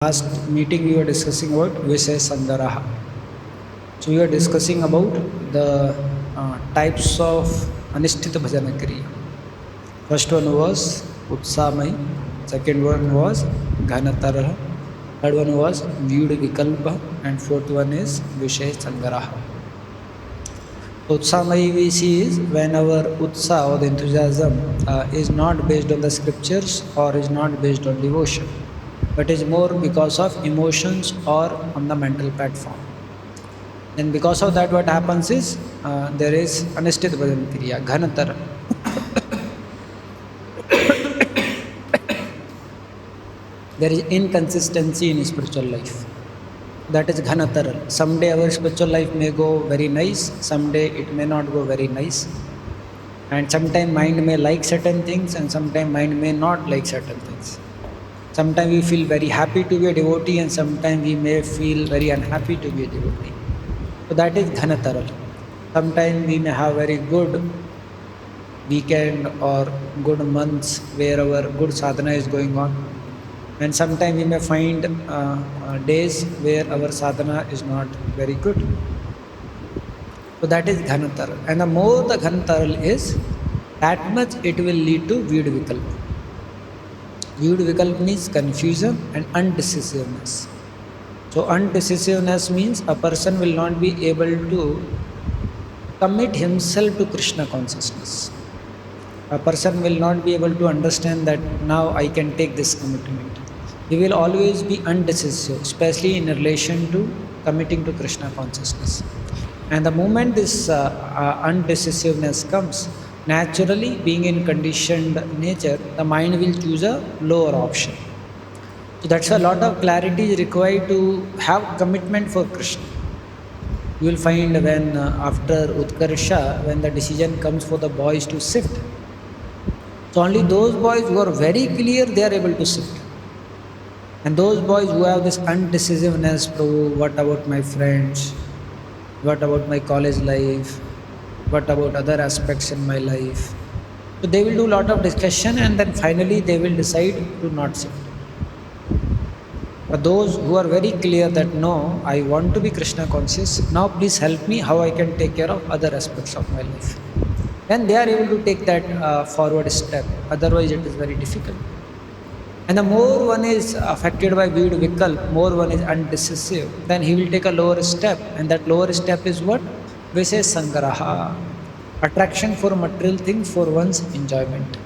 Last meeting we were discussing about Visay Sangaraha. So we were discussing about the types of Anisthita Bhajan Kriya. First one was Utsamai, second one was Ghanataraha, third one was Vyud Vikalpa, and fourth one is Vishay Sangaraha. Utsamai we see is when our Utsa or the enthusiasm is not based on the scriptures or is not based on devotion, but is more because of emotions or on the mental platform. And because of that, what happens is there is Anisthita Bhajan Kriya, Ghanatara. There is inconsistency in spiritual life. That is Ghanatara. Someday our spiritual life may go very nice, someday it may not go very nice. And sometimes mind may like certain things and sometimes mind may not like certain things. Sometimes we feel very happy to be a devotee and sometimes we may feel very unhappy to be a devotee. So that is Ghanataral. Sometimes we may have very good weekend or good months where our good sadhana is going on. And sometimes we may find days where our sadhana is not very good. So that is Ghanataral. And the more the Ghanataral is, that much it will lead to Vyud Vikalpa. Vyud Vikalpa means confusion and undecisiveness. So undecisiveness means a person will not be able to commit himself to Krishna consciousness. A person will not be able to understand that now I can take this commitment. He will always be undecisive, especially in relation to committing to Krishna consciousness. And the moment this undecisiveness comes, naturally, being in conditioned nature, the mind will choose a lower option. So that's why a lot of clarity is required to have commitment for Krishna. You will find when after Utkarsha, when the decision comes for the boys to shift, so only those boys who are very clear, they are able to shift. And those boys who have this undecisiveness, Prabhu, what about my friends? What about my college life? What about other aspects in my life? So they will do a lot of discussion and then finally they will decide to not shift. But those who are very clear that no, I want to be Krishna conscious, now please help me how I can take care of other aspects of my life. Then they are able to take that forward step. Otherwise it is very difficult. And the more one is affected by Vyud Vikalpa, more one is undecisive, then he will take a lower step. And that lower step is what? Visay Sangaraha. Attraction for material things for one's enjoyment.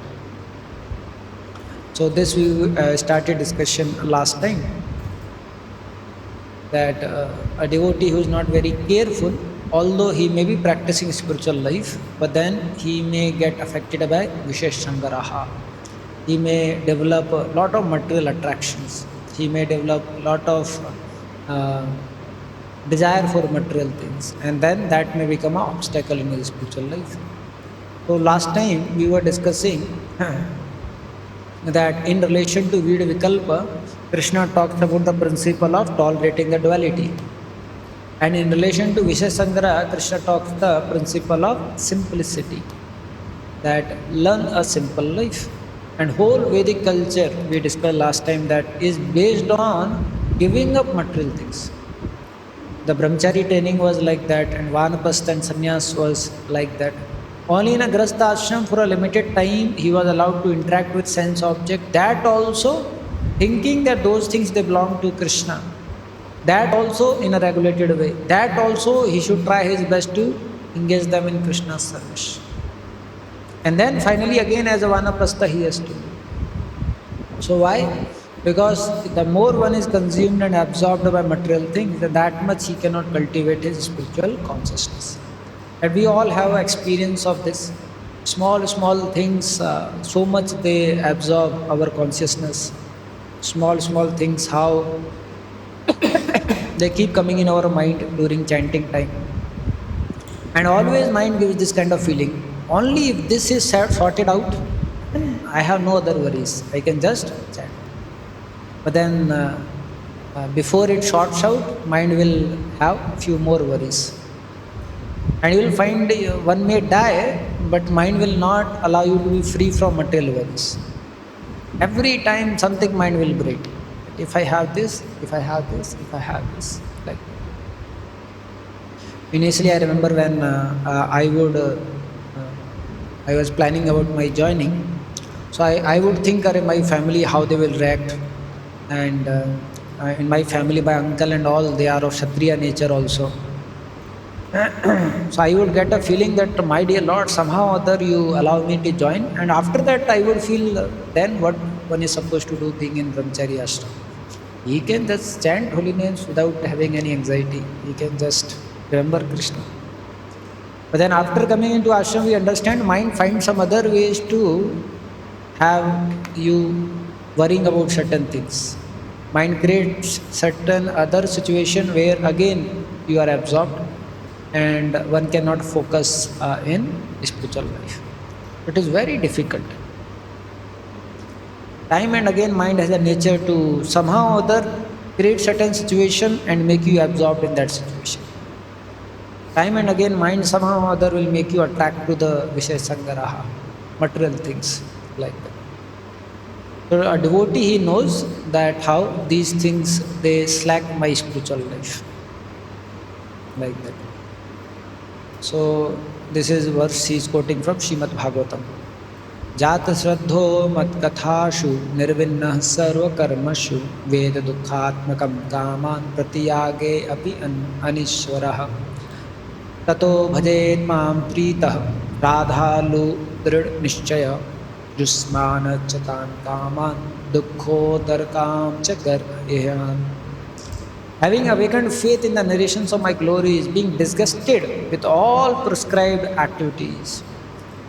So this we started discussion last time. That a devotee who is not very careful, although he may be practicing spiritual life, but then he may get affected by Vishesh Sangaraha. He may develop a lot of material attractions. He may develop a lot of desire for material things, and then that may become an obstacle in his spiritual life. So last time we were discussing that in relation to Vyud Vikalpa, Krishna talks about the principle of tolerating the duality. And in relation to Vishay Sangara, Krishna talks the principle of simplicity, that learn a simple life. And whole Vedic culture, we discussed last time, that is based on giving up material things. The brahmachari training was like that, and Vanapasta and sannyas was like that. Only in a grastha ashram for a limited time he was allowed to interact with sense object. That also thinking that those things they belong to Krishna. That also in a regulated way. That also he should try his best to engage them in Krishna's service. And then finally again as a Vanaprastha he has to do. So why? Because the more one is consumed and absorbed by material things, then that much he cannot cultivate his spiritual consciousness. And we all have experience of this. Small things, so much they absorb our consciousness. Small things, how they keep coming in our mind during chanting time. And always mind gives this kind of feeling. Only if this is sorted out, I have no other worries. I can just chant. But then before it sorts out, mind will have few more worries. And you will find one may die, but mind will not allow you to be free from material worries. Every time something mind will break. if I have this, if I have this, if I have this, like that. Initially, I remember when I was planning about my joining. So I would think, my family, how they will react. And in my family, my uncle and all, they are of Kshatriya nature also. So I would get a feeling that, my dear Lord, somehow or other you allow me to join. And after that, I would feel, then what one is supposed to do being in Brahmachari ashram. He can just chant holy names without having any anxiety. He can just remember Krishna. But then after coming into ashram, we understand mind finds some other ways to have you worrying about certain things. Mind creates certain other situation where again you are absorbed and one cannot focus in spiritual life. It is very difficult. Time and again mind has a nature to somehow or other create certain situation and make you absorbed in that situation. Time and again mind somehow or other will make you attract to the Vishaya Sangaraha, material things like that. So a devotee, he knows that how these things, they slack my spiritual life, like that. So this is verse he is quoting from Srimad Bhagavatam. Jata Shraddho Mat Kathashu Nirvinnah Sarva Karmashu Veda Dukhatmakam Kaman Pratiyage Api Anishwaraha Tato Bhajet Mam Pritah Radhalu Drid Nishchaya Jusmana Chatan Kaman Dukho Darkam Chagar Ehan. Having awakened faith in the narrations of my glories, being disgusted with all prescribed activities,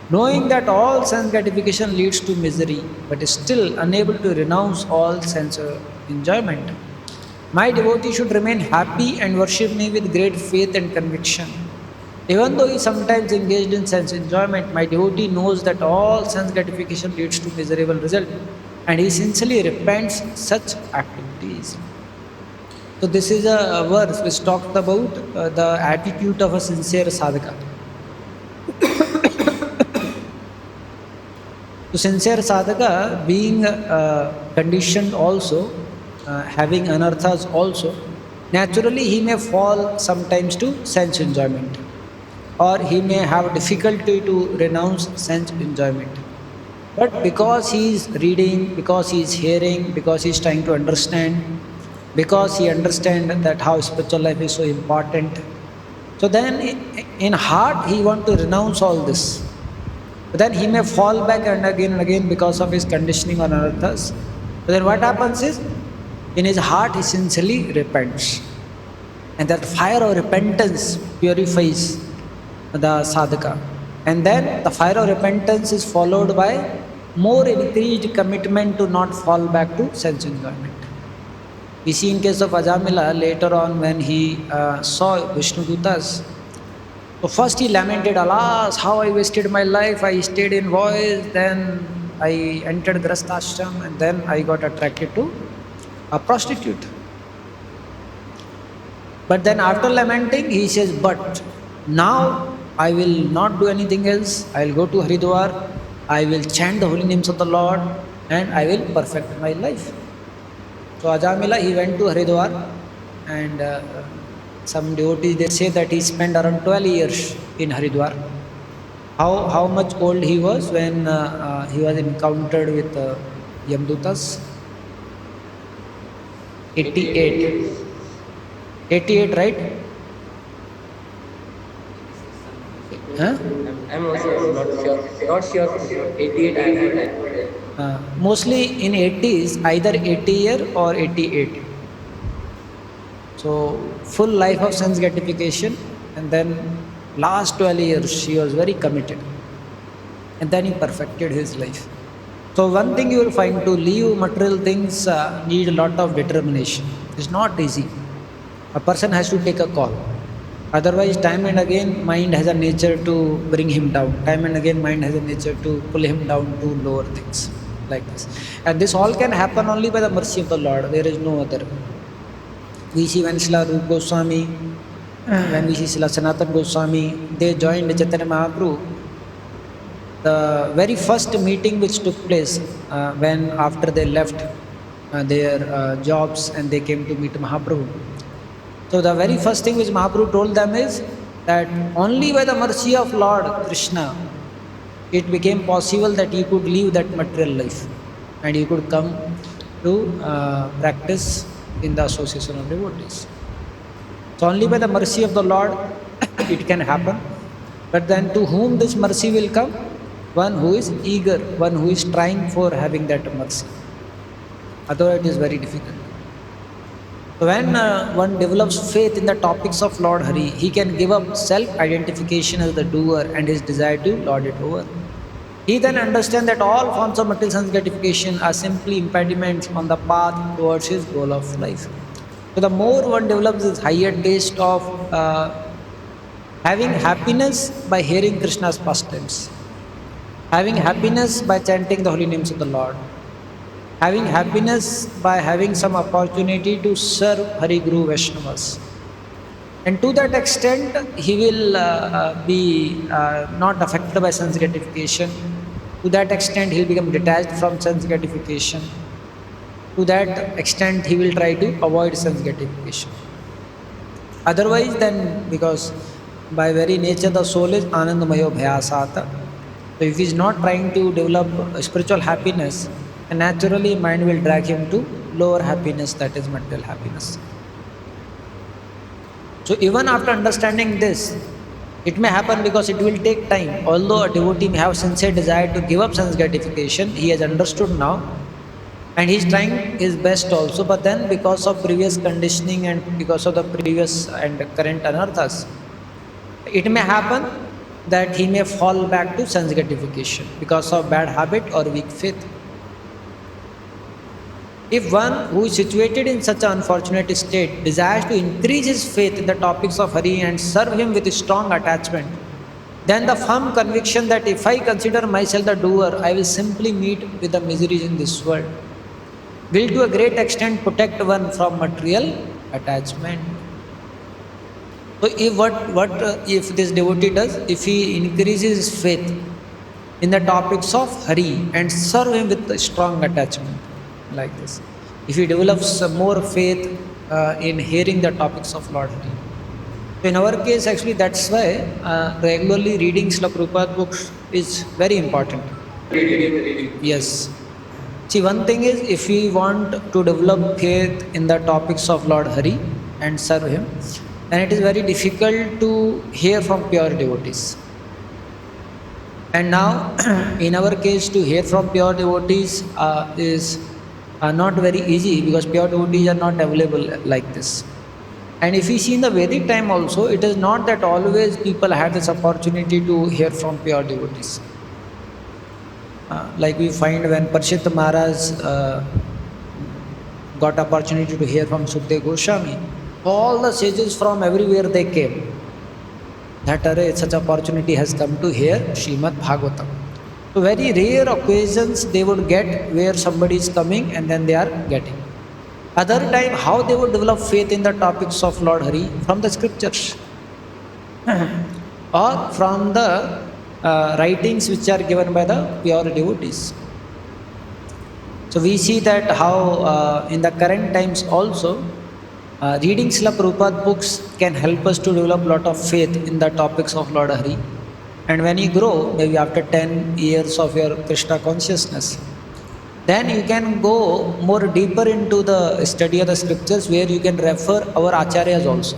knowing that all sense gratification leads to misery, but is still unable to renounce all sense enjoyment, my devotee should remain happy and worship me with great faith and conviction. Even though he sometimes engaged in sense enjoyment, my devotee knows that all sense gratification leads to miserable result, and he sincerely repents such activities. So this is a verse which talks about the attitude of a sincere sadhaka. So sincere sadhaka, being conditioned also, having anarthas also, naturally he may fall sometimes to sense enjoyment, or he may have difficulty to renounce sense enjoyment. But because he is reading, because he is hearing, because he is trying to understand, because he understands that how spiritual life is so important, so then in heart he wants to renounce all this. But then he may fall back and again because of his conditioning on anarthas. But then what happens is, in his heart he sincerely repents. And that fire of repentance purifies the sadhaka. And then the fire of repentance is followed by more increased commitment to not fall back to sense enjoyment. We see in case of Ajamila, later on when he saw Vishnudutas, so first he lamented, alas, how I wasted my life, I stayed in voice, then I entered Grastashram, and then I got attracted to a prostitute. But then after lamenting, he says, but now I will not do anything else, I will go to Haridwar, I will chant the holy names of the Lord, and I will perfect my life. So Ajamila, he went to Haridwar, and some devotees, they say that he spent around 12 years in Haridwar. How much old he was when he was encountered with Yamdutas? 88. 88, right? Huh? I'm also not sure. 88 I heard. Mostly in 80s, either 80 year or 88. So full life of sense gratification, and then last 12 years he was very committed, and then he perfected his life. So one thing you will find, to leave material things need a lot of determination. It's not easy. A person has to take a call. Otherwise, time and again mind has a nature to bring him down. Time and again mind has a nature to pull him down to lower things, like this. And this all can happen only by the mercy of the Lord. There is no other. We see when Srila Rupa Goswami, when we see Srila Sanatana Goswami, they joined Chaitanya Mahaprabhu. The very first meeting which took place when after they left their jobs and they came to meet Mahaprabhu. So the very first thing which Mahaprabhu told them is that only by the mercy of Lord Krishna it became possible that you could live that material life and you could come to practice in the association of devotees. So only by the mercy of the Lord it can happen. But then to whom this mercy will come? One who is eager, one who is trying for having that mercy. Otherwise it is very difficult. So when one develops faith in the topics of Lord Hari, he can give up self-identification as the doer and his desire to lord it over. He then understands that all forms of material sense gratification are simply impediments on the path towards his goal of life. So the more one develops this higher taste of having happiness by hearing Krishna's pastimes, having happiness by chanting the holy names of the Lord, having happiness by having some opportunity to serve Hari Guru Vaishnavas. And to that extent, he will be not affected by sense gratification. To that extent, he will become detached from sense gratification. To that extent, he will try to avoid sense gratification. Otherwise, then, because by very nature the soul is anandamayo bhyasata, so if he is not trying to develop spiritual happiness, and naturally mind will drag him to lower happiness, that is material happiness. So even after understanding this, it may happen because it will take time. Although a devotee may have sincere desire to give up sense gratification, he has understood now and he is trying his best also, but then because of previous conditioning and because of the previous and current anarthas, it may happen that he may fall back to sense gratification because of bad habit or weak faith. If one who is situated in such an unfortunate state desires to increase his faith in the topics of Hari and serve him with strong attachment, then the firm conviction that if I consider myself the doer, I will simply meet with the miseries in this world, will to a great extent protect one from material attachment. So if this devotee does, if he increases his faith in the topics of Hari and serve him with a strong attachment, like this, if he develops more faith in hearing the topics of Lord Hari. So in our case, actually, that's why regularly reading Srila Prabhupada books is very important. Yes. See, one thing is, if we want to develop faith in the topics of Lord Hari and serve him, then it is very difficult to hear from pure devotees. And now, in our case, to hear from pure devotees is not very easy because pure devotees are not available like this. And if we see in the Vedic time also, it is not that always people had this opportunity to hear from pure devotees. Like we find when Parshit Maharaj got opportunity to hear from Sukdev Goswami, all the sages from everywhere they came. That such opportunity has come to hear Srimad Bhagavatam. So very rare occasions they would get where somebody is coming and then they are getting. Other time, how they would develop faith in the topics of Lord Hari? From the scriptures or from the writings which are given by the pure devotees. So we see that how in the current times also, reading Srila Prabhupada books can help us to develop a lot of faith in the topics of Lord Hari. And when you grow, maybe after 10 years of your Krishna consciousness, then you can go more deeper into the study of the scriptures where you can refer our acharyas also.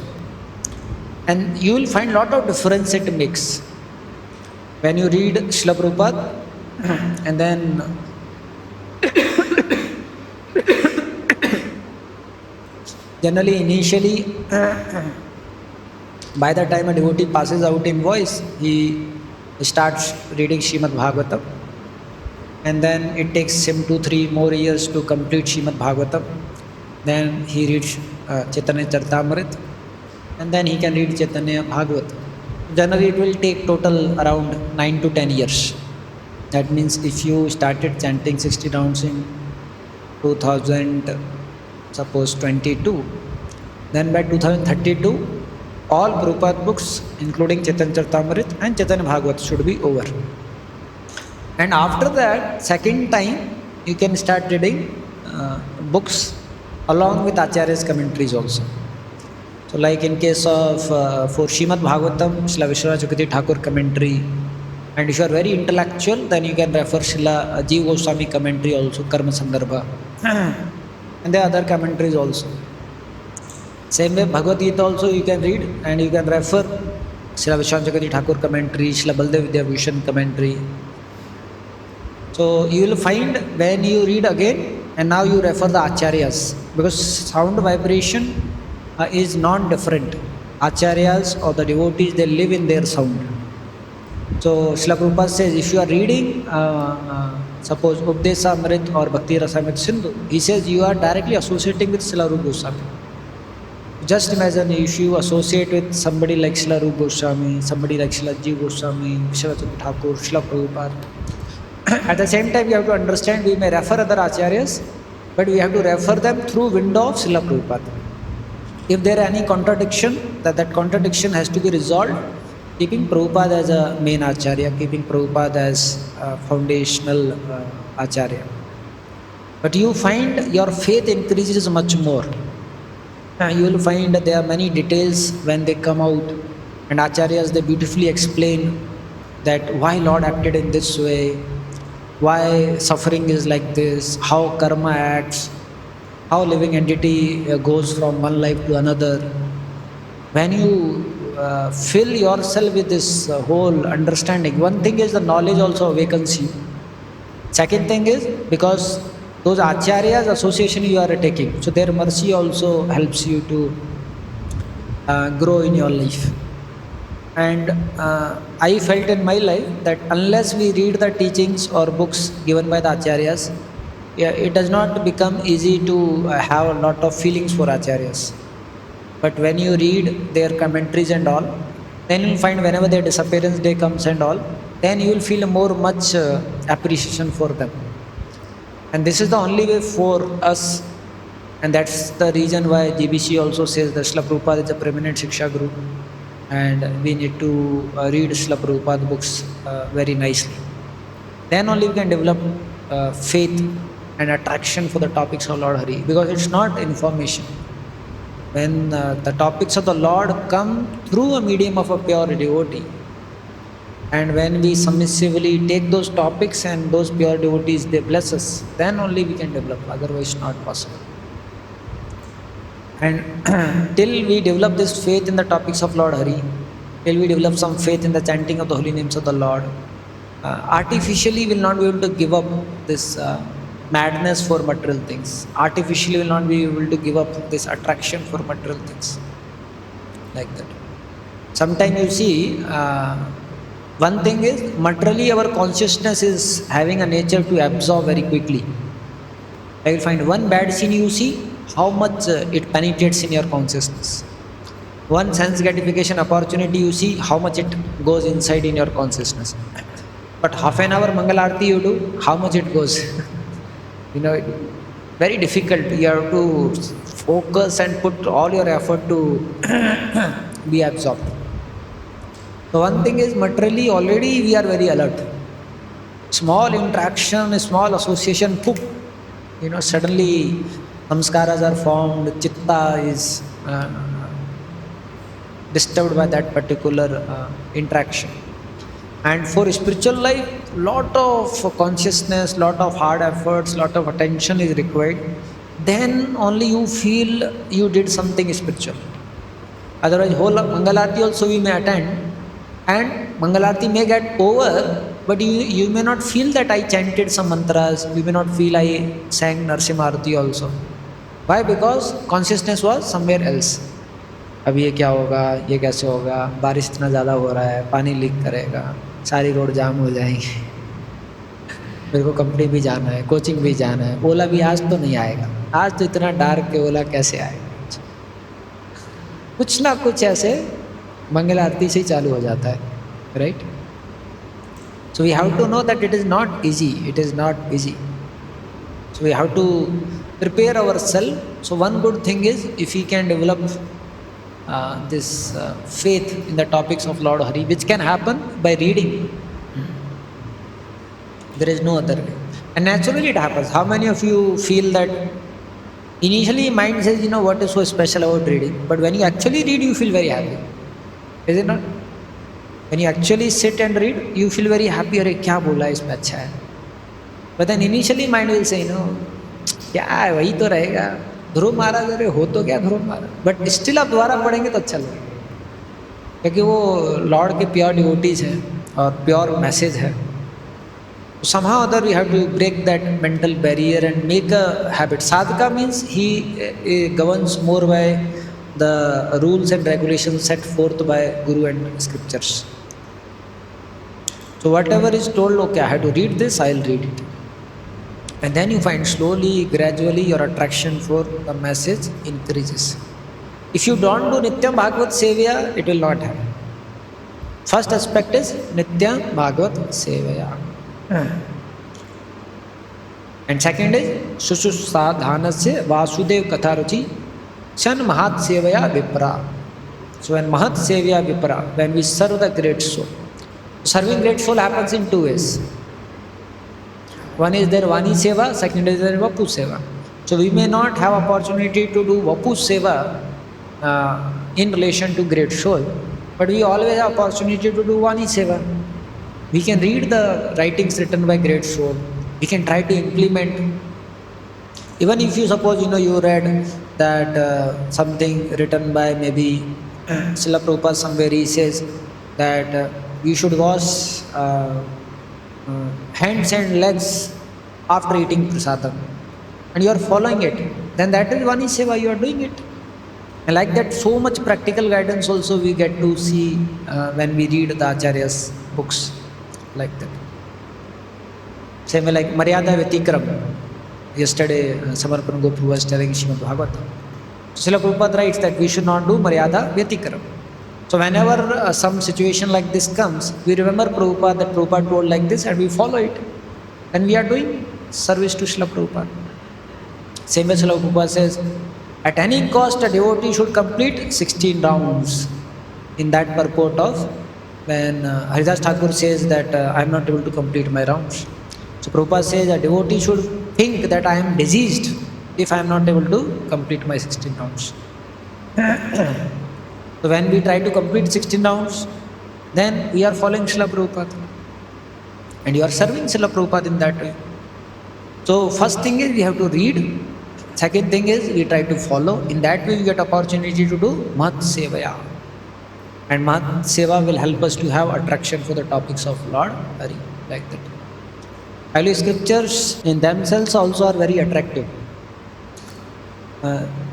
And you will find a lot of difference it makes. When you read Srila Prabhupada and then generally initially by the time a devotee passes out in voice, he starts reading Srimad Bhagavatam. And then it takes him 2-3 more years to complete Srimad Bhagavatam. Then he reads Chaitanya Charitamrita, and then he can read Chaitanya Bhagavatam. Generally, it will take total around 9 to 10 years. That means if you started chanting 60 rounds in 2022, then by 2032, all Prabhupada books, including Chaitanya Charitamrita and Chaitanya Bhagavatam, should be over. And after that, second time, you can start reading books along with Acharya's commentaries also. So like in case of for Srimad Bhagavatam, Srila Vishwanath Chakravarti Thakur commentary, and if you are very intellectual, then you can refer Srila Jeev Goswami commentary also, Karma Sandarbha, and there are other commentaries also. Same way Bhagavad Gita also you can read and you can refer Srila Vishwanath Chakravarti Thakur commentary, Srila Baldev Vidya Bhushan commentary. So you will find when you read again and now you refer the Acharyas, because sound vibration is non-different. Acharyas or the devotees, they live in their sound. So Srila Prabhupada says, if you are reading suppose Updesa Amrit or Bhakti Rasamrit Sindhu, he says you are directly associating with Srila Rupa Goswami. Just imagine if you associate with somebody like Srila Rupa Goswami, somebody like Srila Jeev Goswami, Vishwanath Thakur, Srila Prabhupada. At the same time, you have to understand we may refer other Acharyas, but we have to refer them through window of Srila Prabhupada. If there are any contradiction, that contradiction has to be resolved, keeping Prabhupada as a main Acharya, keeping Prabhupada as a foundational Acharya. But you find your faith increases much more. You will find that there are many details when they come out, and Acharyas, they beautifully explain that why Lord acted in this way, why suffering is like this, how karma acts, how living entity goes from one life to another. When you fill yourself with this whole understanding, one thing is the knowledge also awakens you. Second thing is because those Acharyas association you are taking, so their mercy also helps you to grow in your life. And I felt in my life that unless we read the teachings or books given by the Acharyas, it does not become easy to have a lot of feelings for Acharyas. But when you read their commentaries and all, then you will find whenever their disappearance day comes and all, then you will feel much appreciation for them. And this is the only way for us, and that's the reason why GBC also says that Srila Prabhupada is a preeminent Shiksha Guru, and we need to read Srila Prabhupada books very nicely. Then only we can develop faith and attraction for the topics of Lord Hari, because it's not information. When the topics of the Lord come through a medium of a pure devotee, and when we submissively take those topics and those pure devotees, they bless us, then only we can develop, otherwise not possible. And till we develop this faith in the topics of Lord Hari, till we develop some faith in the chanting of the holy names of the Lord, artificially will not be able to give up this madness for material things. Artificially will not be able to give up this attraction for material things. Like that. Sometimes you see, one thing is, materially our consciousness is having a nature to absorb very quickly. I will find one bad scene you see, how much it penetrates in your consciousness. One sense gratification opportunity you see, how much it goes inside in your consciousness. But half an hour Mangal Aarti you do, how much it goes. Very difficult. You have to focus and put all your effort to be absorbed. So one thing is, materially already we are very alert. Small interaction, small association, poof, suddenly samskaras are formed, chitta is disturbed by that particular interaction. And for spiritual life, lot of consciousness, lot of hard efforts, lot of attention is required. Then only you feel you did something spiritual. Otherwise, whole Mangalarti also we may attend, and Mangalarti may get over, but you may not feel that I chanted some mantras, you may not feel I sang Narsimha also. Why? Because consciousness was somewhere else. अब ये क्या होगा, ये कैसे होगा, बारिश इतना ज़्यादा हो रहा है, पानी लीक करेगा, सारी रोड जाम हो जाएंगी, मेरे को कंपनी भी जाना है, कोचिंग भी जाना है, ओला भी आज तो नहीं आएगा, आज तो इतना डार्क है, ओला कैसे आएगा. कुछ ना कुछ ऐसे मंगल आरती से ही चालू हो जाता है, right. So we have to know that it is not easy. It is not easy. So we have to prepare ourselves. So one good thing is, if we can develop this faith in the topics of Lord Hari, which can happen by reading. There is no other way. And naturally it happens. How many of you feel that Initially, mind says, what is so special about reading? But when you actually read, you feel very happy. Is it not? When you actually sit and read, you feel very happy. अरे क्या बोला इसमें अच्छा है. But then initially mind will say, क्या है वही तो रहेगा. ध्रुव महाराज अरे हो तो क्या ध्रुव महाराज. But still आप दोबारा पढ़ेंगे तो अच्छा लगेगा. क्योंकि वो लॉर्ड के प्योर डिवोटीज हैं और प्योर मैसेज है. Somehow or other we have to break that mental barrier and make a habit. Sadhaka means he governs more by the rules and regulations set forth by Guru and scriptures. So whatever is told, okay, I have to read this, I'll read it. And then you find slowly, gradually your attraction for the message increases. If you don't do Nityam Bhagavad Sevaya, it will not happen. First aspect is Nityam Bhagavad Sevaya. And second is Sususadhanasya Vasudev Katharuchi Chan Mahat Sevaya Vipra. So when Mahat Sevaya Vipra, when we serve the great soul, serving great soul happens in two ways. One is their Vani Seva, second is their Vapu Seva. So we may not have opportunity to do Vapu Seva in relation to great soul, but we always have opportunity to do Vani Seva. We can read the writings written by great soul. We can try to implement. Even if you suppose you read that something written by maybe Srila Prabhupada somewhere, he says that you should wash hands and legs after eating prasadam, and you are following it, then that is Vani Seva, you are doing it. And like that, so much practical guidance also we get to see when we read the Acharya's books. Like that. Same like Maryada Vyatikram. Yesterday, Samarpan Gopru was telling Srimad Bhagavatam. Srila Prabhupada writes that we should not do Maryada Vyatikram. So whenever some situation like this comes, we remember Prabhupada, that Prabhupada told like this and we follow it. And we are doing service to Srila Prabhupada. Same as Srila Prabhupada says, at any cost a devotee should complete 16 rounds. In that purport of when Haridas Thakur says that I am not able to complete my rounds. So Prabhupada says a devotee should think that I am diseased if I am not able to complete my 16 rounds. So when we try to complete 16 rounds, then we are following Srila Prabhupada. And you are serving Srila Prabhupada in that way. So first thing is we have to read. Second thing is we try to follow. In that way we get opportunity to do Mahat Sevaya. And Mahat Seva will help us to have attraction for the topics of Lord Hari, like that. Holy scriptures in themselves also are very attractive.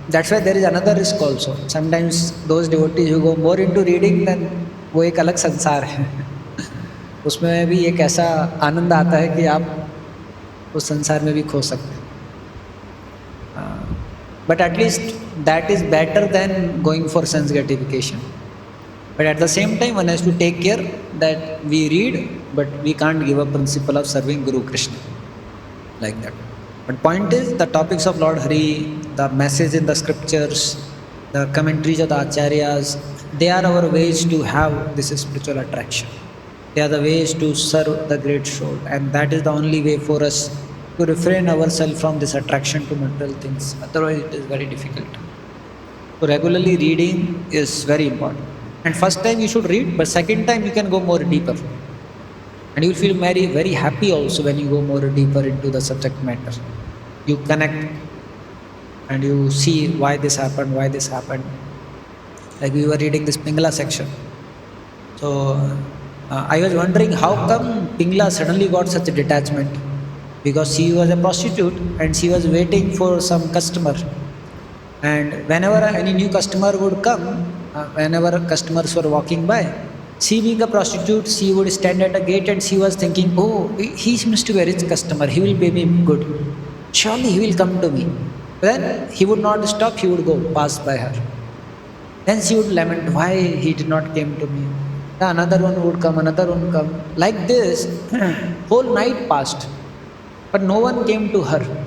That's why there is another risk also. Sometimes those devotees who go more into reading, then वो एक अलग संसार है. उसमें भी एक ऐसा आनंद आता है कि आप उस संसार में भी खो सकते हैं. But at least that is better than going for sense gratification. But at the same time, one has to take care that we read, but we can't give up principle of serving Guru Krishna. Like that. But point is, the topics of Lord Hari, the message in the scriptures, the commentaries of the Acharyas, they are our ways to have this spiritual attraction. They are the ways to serve the great soul. And that is the only way for us to refrain ourselves from this attraction to material things. Otherwise, it is very difficult. So regularly reading is very important. And first time you should read, but second time you can go more deeper. And you will feel very, very happy also when you go more deeper into the subject matter. You connect and you see why this happened. Like we were reading this Pingla section. So I was wondering how come Pingla suddenly got such a detachment. Because she was a prostitute and she was waiting for some customer. And whenever any new customer would come, whenever customers were walking by, she being a prostitute, she would stand at a gate and she was thinking, oh, he seems to be a rich customer, he will pay me good. Surely he will come to me. Then he would not stop, he would go pass by her. Then she would lament, why he did not came to me. Another one would come. Like this, whole night passed, but no one came to her.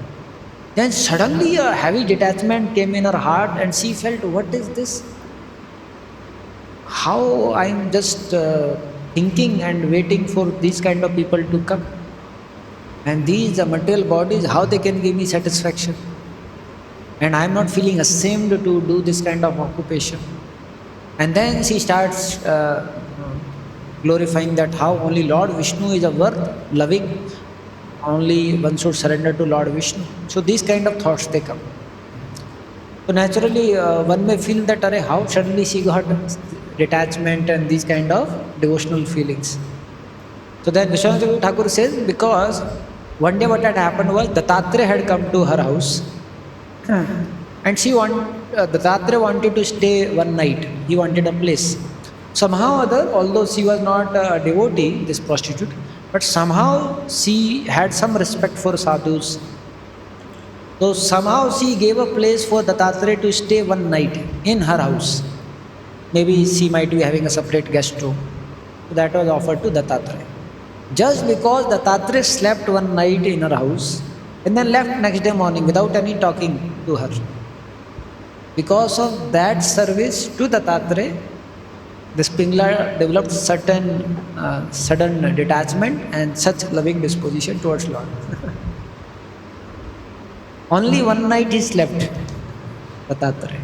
Then suddenly a heavy detachment came in her heart and she felt, what is this? How I am just thinking and waiting for these kind of people to come. And these material bodies, how they can give me satisfaction? and I'm not feeling ashamed to do this kind of occupation. And then she starts glorifying that how only Lord Vishnu is a worth loving, only one should surrender to Lord Vishnu. So these kind of thoughts they come. So naturally, one may feel that, Arey, how suddenly she got detachment and these kind of devotional feelings. So then Vishwanath Thakur says, because one day what had happened was Dattatreya had come to her house, and Dattatreya wanted to stay one night. He wanted a place. Somehow or other, although she was not a devotee, this prostitute, but somehow she had some respect for sadhus. So somehow she gave a place for Dattatreya to stay one night in her house. Maybe she might be having a separate guest room. So that was offered to Dattatreya. Just because Dattatreya slept one night in her house and then left next day morning without any talking to her. Because of that service to Dattatreya, this Pingla developed certain sudden detachment and such loving disposition towards Lord. Only one night he slept, Dattatreya.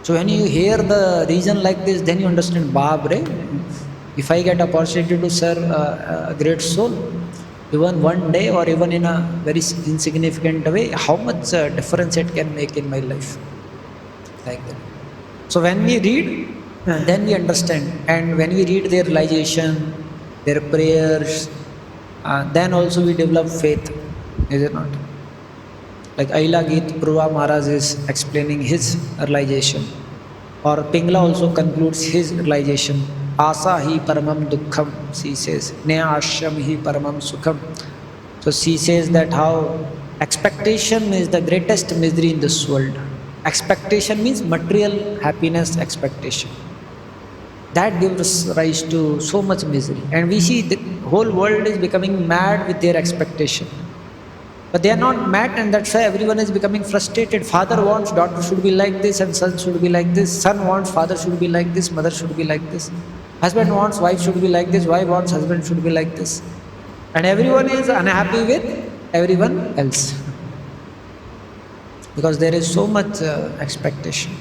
So when you hear the reason like this, then you understand, Babre, if I get opportunity to serve a great soul, even one day or even in a very insignificant way, how much difference it can make in my life. Like that. So when we read, then we understand. And when we read their realization, their prayers, then also we develop faith. Is it not? Like Aila Geet Purva Maharaj is explaining his realization. Or Pingla also concludes his realization. Asa hi paramam dukkham, she says. Naya ashyam hi paramam sukham. So she says that how expectation is the greatest misery in this world. Expectation means material happiness expectation. That gives rise to so much misery. And we see the whole world is becoming mad with their expectation. But they are not mad, and that's why everyone is becoming frustrated. Father wants daughter should be like this, and son should be like this. Son wants father should be like this, mother should be like this. Husband wants wife should be like this, wife wants husband should be like this. And everyone is unhappy with everyone else. Because there is so much expectation.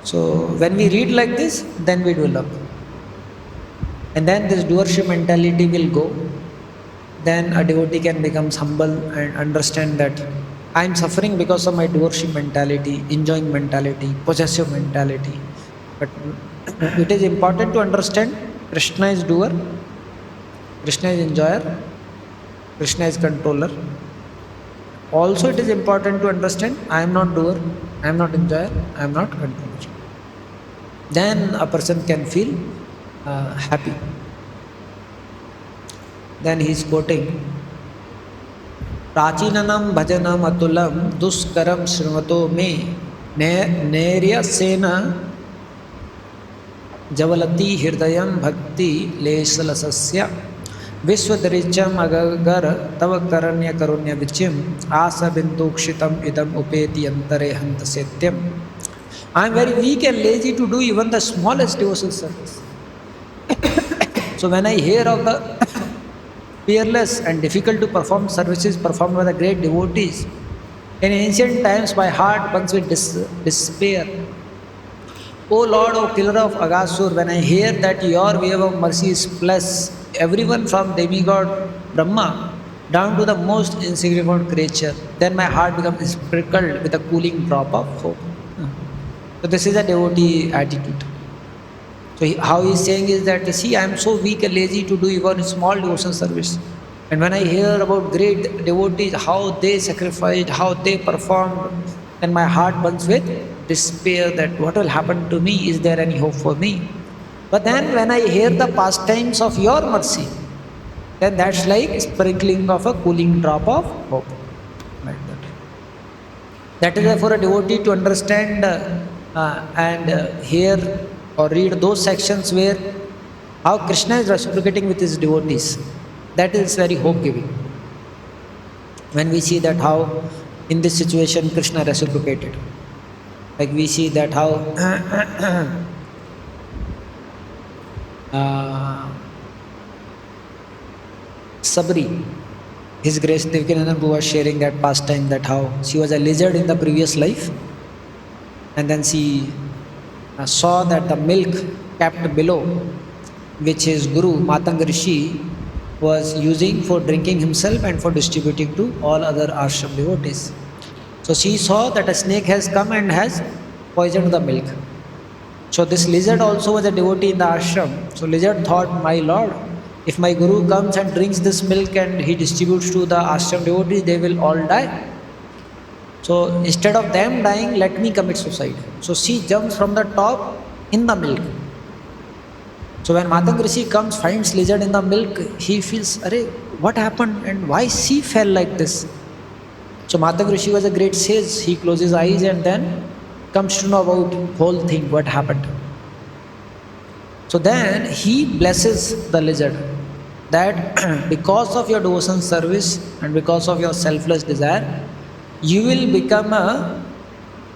So when we read like this, then we develop. And then this doership mentality will go. Then a devotee can become humble and understand that I am suffering because of my doership mentality, enjoying mentality, possessive mentality. But it is important to understand Krishna is doer, Krishna is enjoyer, Krishna is controller. Also it is important to understand I am not doer, I am not enjoyer, I am not controller. Then a person can feel happy. Then he is quoting, Prachinanam bhajanam atulam duskaram shramato me nerya sena javalati hirdayam bhakti lesalasasya vishwadaricham agagar tava karanya karunya vichim asa bindukshitam idam upeti antare hanta setyam. I am very weak and lazy to do even the smallest devotional service. So when I hear of the fearless and difficult to perform services performed by the great devotees, in ancient times my heart burns with despair. O Lord, O killer of Agasur, when I hear that your wave of mercy is blessed everyone from demigod Brahma down to the most insignificant creature, then my heart becomes sprinkled with a cooling drop of hope. So this is a devotee attitude. So how he is saying is that, see, I am so weak and lazy to do even small devotion service. And when I hear about great devotees, how they sacrificed, how they performed, then my heart burns with despair that what will happen to me? Is there any hope for me? But then when I hear the pastimes of your mercy, then that's like sprinkling of a cooling drop of hope. Like that. That is why for a devotee to understand and hear or read those sections where how Krishna is reciprocating with his devotees, that is very hope-giving. When we see that how in this situation Krishna reciprocated, like we see that how Sabri, His Grace Devikananda was sharing that pastime, that how she was a lizard in the previous life, and then she saw that the milk kept below, which his Guru Matanga Rishi was using for drinking himself and for distributing to all other ashram devotees. So she saw that a snake has come and has poisoned the milk. So this lizard also was a devotee in the ashram. So lizard thought, my lord, if my guru comes and drinks this milk and he distributes to the ashram devotees, they will all die. So instead of them dying, let me commit suicide. So she jumps from the top in the milk. So when Matang Rishi comes, finds lizard in the milk, he feels, Arey, what happened and why she fell like this? So Matang Rishi was a great sage. He closes his eyes and then comes to know about whole thing, what happened. So then he blesses the lizard that because of your devotion service and because of your selfless desire, you will become a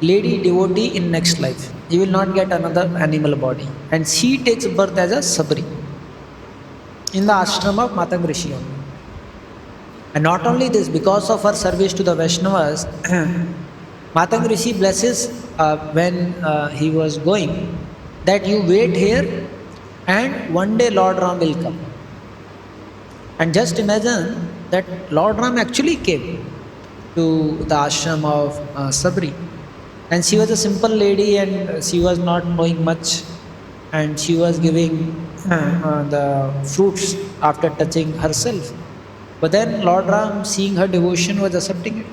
lady devotee in next life. You will not get another animal body. And she takes birth as a Sabri in the ashram of Matang Rishi only. And not only this, because of her service to the Vaishnavas, Matang Rishi blesses when he was going that you wait here and one day Lord Ram will come. And just imagine that Lord Ram actually came to the ashram of Sabri. And she was a simple lady and she was not knowing much. And she was giving the fruits after touching herself. But then Lord Ram, seeing her devotion, was accepting it.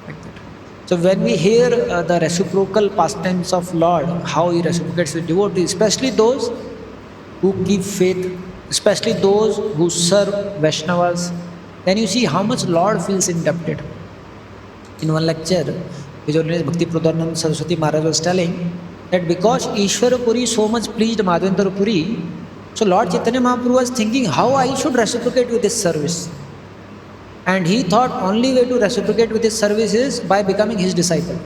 Like that. So when we hear the reciprocal pastimes of Lord, how he reciprocates with devotees, especially those who keep faith, especially those who serve Vaishnavas, then you see how much Lord feels indebted. In one lecture, His Holiness Bhakti Pradhananda Saraswati Maharaj was telling that because Ishwara Puri so much pleased Madhavendra Puri, so Lord Chaitanya Mahaprabhu was thinking how I should reciprocate with this service. And he thought only way to reciprocate with his service is by becoming his disciple.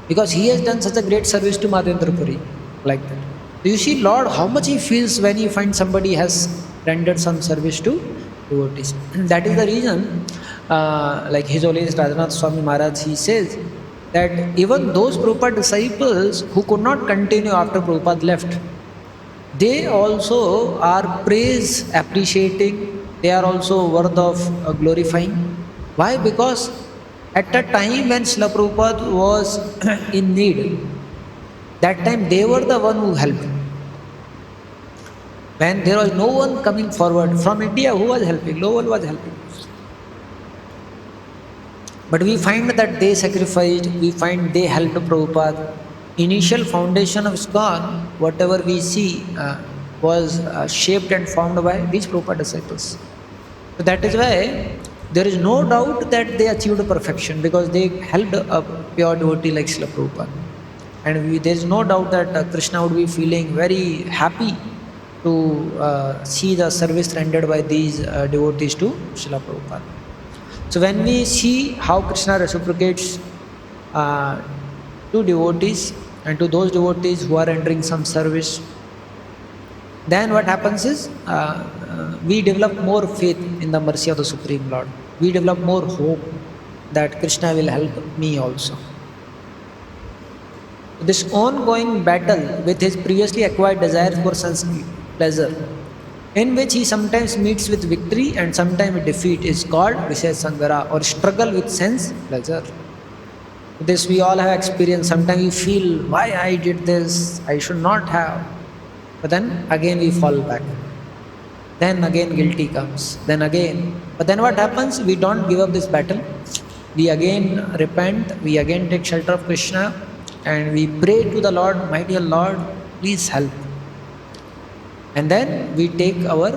Because he has done such a great service to Madhavendra Puri. Like that. So you see Lord how much he feels when he finds somebody has rendered some service to devotees. That is the reason, like His Holiness Radhanath Swami Maharaj, he says that even those Prabhupada disciples who could not continue after Prabhupada left, they also are praise appreciating, they are also worth of glorifying. Why? Because at the time when Srila Prabhupada was in need, that time they were the one who helped. When there was no one coming forward from India, who was helping? No one was helping. But we find that they sacrificed, we find they helped Prabhupada. Initial foundation of ISKCON, whatever we see, was shaped and formed by these Prabhupada disciples. So that is why there is no doubt that they achieved perfection because they helped a pure devotee like Srila Prabhupada. And there is no doubt that Krishna would be feeling very happy to see the service rendered by these devotees to Srila Prabhupada. So when we see how Krishna reciprocates to devotees and to those devotees who are rendering some service, then what happens is we develop more faith in the mercy of the Supreme Lord. We develop more hope that Krishna will help me also. This ongoing battle with his previously acquired desires for sense pleasure, in which he sometimes meets with victory and sometimes defeat, is called Vishaya Sangara, or struggle with sense pleasure. This we all have experienced. Sometimes you feel, why I did this, I should not have. But then again we fall back. Then again guilty comes. Then again. But then what happens? We don't give up this battle. We again repent. We again take shelter of Krishna. And we pray to the Lord, my dear Lord, please help. And then we take our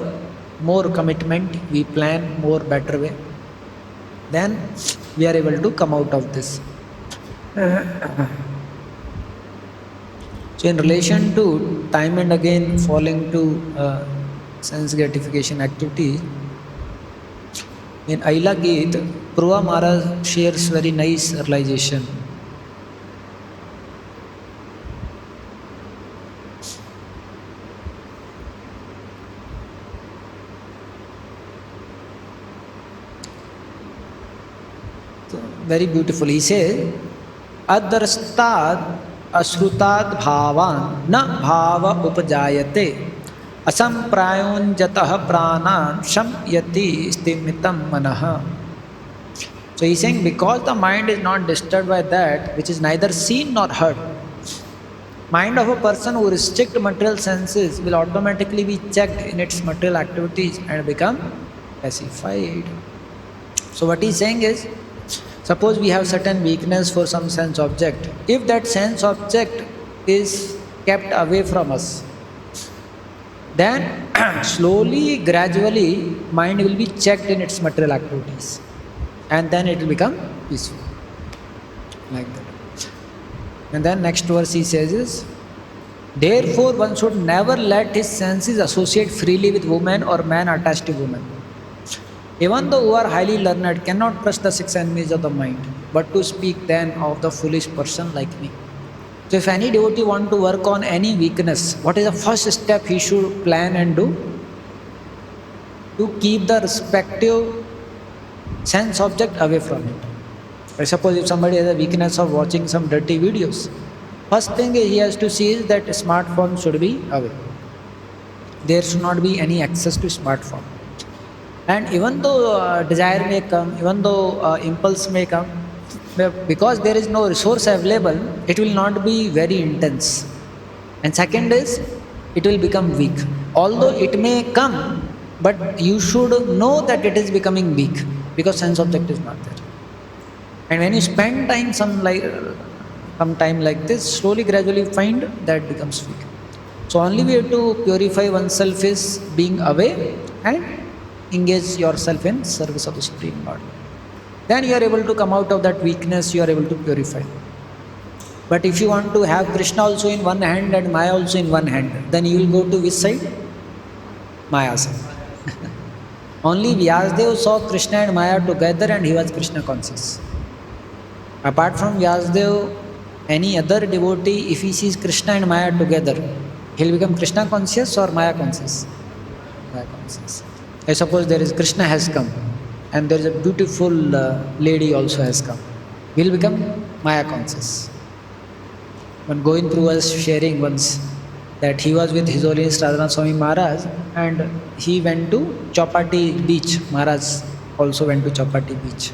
more commitment. We plan more better way. Then we are able to come out of this. So in relation to time and again falling to sense gratification activity, in Aila Geet, Purva Maharaj shares very nice realization. very beautiful. He says, Adrastad asrutad bhavan na bhava upajayate asamprayun jatah pranan sham yati stimitam manaha. So he's saying because the mind is not disturbed by that which is neither seen nor heard, mind of a person who restricts material senses will automatically be checked in its material activities and become pacified. So what he's saying is, suppose we have certain weakness for some sense object. If that sense object is kept away from us, then slowly, gradually, mind will be checked in its material activities. And then it will become peaceful. Like that. And then next verse he says is, therefore one should never let his senses associate freely with woman or man attached to woman. Even though who are highly learned cannot trust the six enemies of the mind, but to speak then of the foolish person like me. So if any devotee want to work on any weakness, what is the first step he should plan and do? To keep the respective sense object away from it. I suppose if somebody has a weakness of watching some dirty videos, first thing he has to see is that smartphone should be away. There should not be any access to smartphone. And even though desire may come, even though impulse may come, because there is no resource available, it will not be very intense. And second is, it will become weak. Although it may come, but you should know that it is becoming weak because sense object is not there. And when you spend some time like this, slowly, gradually find that becomes weak. So only way to purify oneself is being away and engage yourself in service of the Supreme Lord. Then you are able to come out of that weakness, you are able to purify. But if you want to have Krishna also in one hand and Maya also in one hand, then you will go to which side? Maya side. Only Vyasdev saw Krishna and Maya together and he was Krishna conscious. Apart from Vyasdev, any other devotee, if he sees Krishna and Maya together, he will become Krishna conscious or Maya conscious? Maya conscious. I suppose there is Krishna has come and there is a beautiful lady also has come. We will become Maya conscious. When Govindpur was sharing once that he was with His Holiness Radhanath Swami Maharaj and he went to Chowpatty beach. Maharaj also went to Chowpatty beach.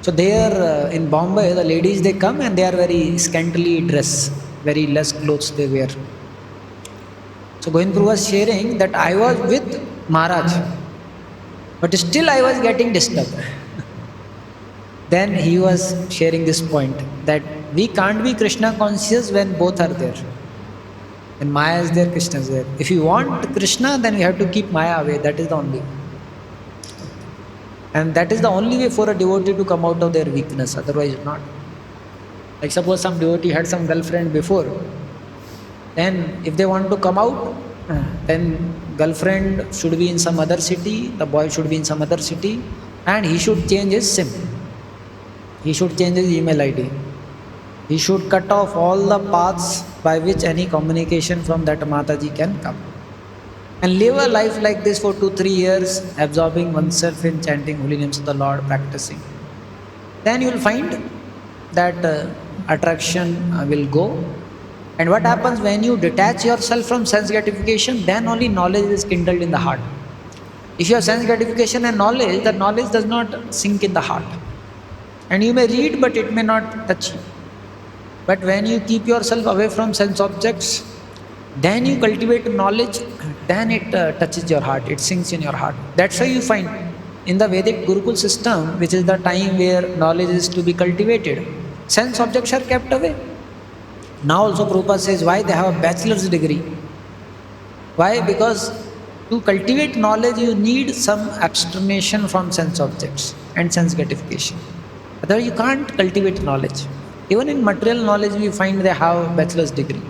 So there in Bombay, the ladies they come and they are very scantily dressed, very less clothes they wear. So Govindpur was sharing that I was with Maharaj, but still I was getting disturbed. Then he was sharing this point that we can't be Krishna conscious when both are there. When Maya is there, Krishna is there. If you want Krishna, then we have to keep Maya away. That is the only way. And that is the only way for a devotee to come out of their weakness, otherwise not. Like suppose some devotee had some girlfriend before, then if they want to come out, then girlfriend should be in some other city, the boy should be in some other city, and he should change his SIM. He should change his email ID. He should cut off all the paths by which any communication from that Mataji can come. And live a life like this for 2-3 years, absorbing oneself in chanting holy names of the Lord, practicing. Then you will find that attraction will go. And what happens when you detach yourself from sense gratification, then only knowledge is kindled in the heart. If you have sense gratification and knowledge, the knowledge does not sink in the heart. And you may read, but it may not touch you. But when you keep yourself away from sense objects, then you cultivate knowledge, then it touches your heart, it sinks in your heart. That's why you find in the Vedic Gurukul system, which is the time where knowledge is to be cultivated, sense objects are kept away. Now also Prabhupada says why they have a bachelor's degree. Why? Because to cultivate knowledge you need some abstraction from sense objects and sense gratification. Otherwise you can't cultivate knowledge. Even in material knowledge we find they have a bachelor's degree.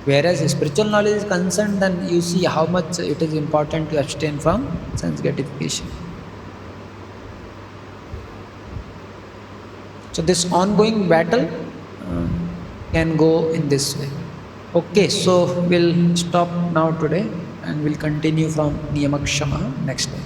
Whereas spiritual knowledge is concerned, then you see how much it is important to abstain from sense gratification. So this ongoing battle can go in this way. Okay, so we'll stop now today and we'll continue from Niyamakshama next time.